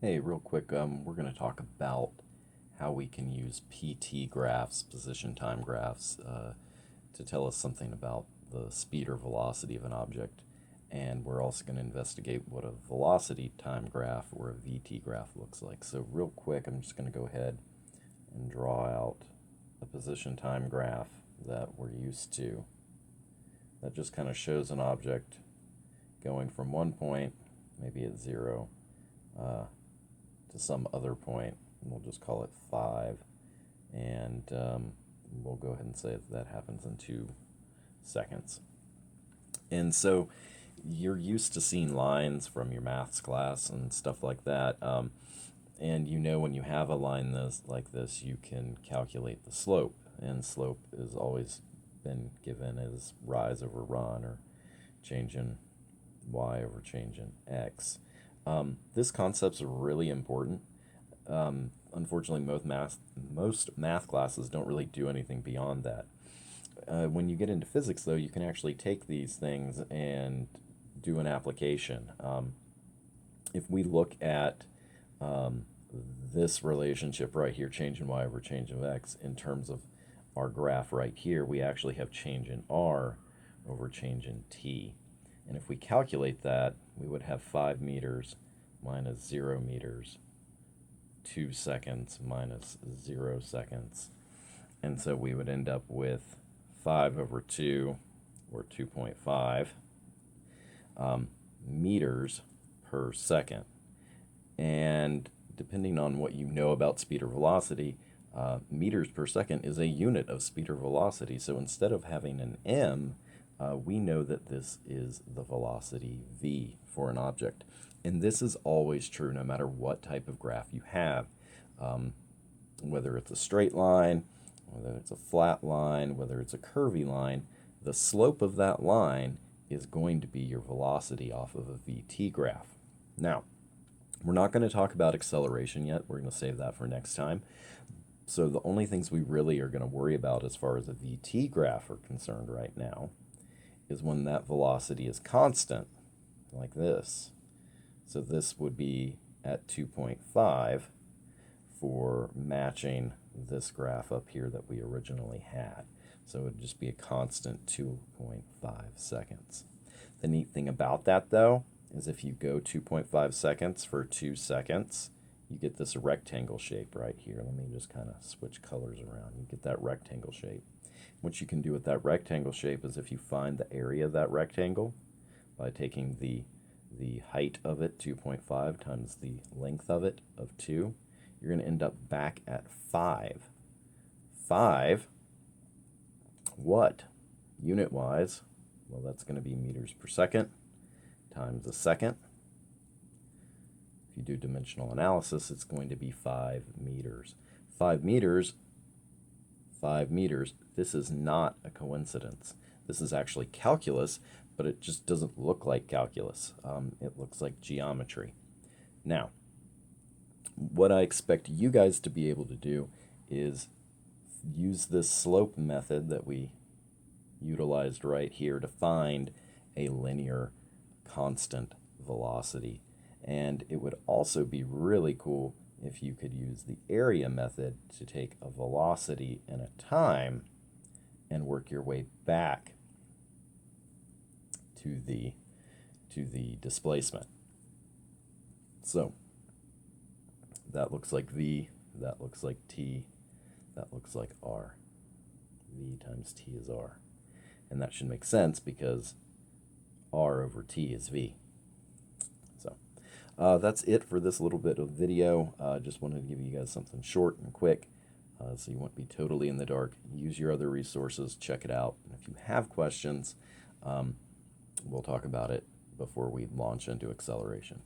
Hey, real quick, we're going to talk about how we can use PT graphs, position time graphs, to tell us something about the speed or velocity of an object. And we're also going to investigate what a velocity time graph or a VT graph looks like. So, real quick, I'm just going to go ahead and draw out a position time graph that we're used to. That just kind of shows an object going from one point, maybe at 0, uh, to some other point, and we'll just call it 5, and we'll go ahead and say that happens in 2 seconds. And so you're used to seeing lines from your maths class and stuff like that, and you know when you have a line like this, you can calculate the slope, and slope has always been given as rise over run, or change in y over change in x. This concept's really important. Unfortunately, most math classes don't really do anything beyond that. When you get into physics, though, you can actually take these things and do an application. If we look at this relationship right here, change in y over change of x, in terms of our graph right here, we actually have change in r over change in t. And if we calculate that, we would have 5 meters minus 0 meters, 2 seconds minus 0 seconds. And so we would end up with 5 over 2, or 2.5, meters per second. And depending on what you know about speed or velocity, meters per second is a unit of speed or velocity. So instead of having an m, we know that this is the velocity v for an object. And this is always true no matter what type of graph you have. Whether it's a straight line, whether it's a flat line, whether it's a curvy line, the slope of that line is going to be your velocity off of a VT graph. Now, we're not going to talk about acceleration yet. We're going to save that for next time. So the only things we really are going to worry about as far as a VT graph are concerned right now is when that velocity is constant, like this. So this would be at 2.5 for matching this graph up here that we originally had. So it would just be a constant 2.5 seconds. The neat thing about that, though, is if you go 2.5 seconds for 2 seconds, you get this rectangle shape right here. Let me just kind of switch colors around. You get that rectangle shape. What you can do with that rectangle shape is if you find the area of that rectangle by taking the height of it, 2.5, times the length of it, of 2, you're going to end up back at 5. 5, what? Unit-wise, well, that's going to be meters per second times a second. If you do dimensional analysis, it's going to be 5 meters. 5 meters, 5 meters, this is not a coincidence. This is actually calculus, but it just doesn't look like calculus. It looks like geometry. Now, what I expect you guys to be able to do is use this slope method that we utilized right here to find a linear constant velocity. And it would also be really cool if you could use the area method to take a velocity and a time and work your way back to the displacement. So that looks like v, that looks like t, that looks like r. V times t is r. And that should make sense because r over t is v. So that's it for this little bit of video. Just wanted to give you guys something short and quick, so you won't be totally in the dark. Use your other resources, check it out. And if you have questions, we'll talk about it before we launch into acceleration.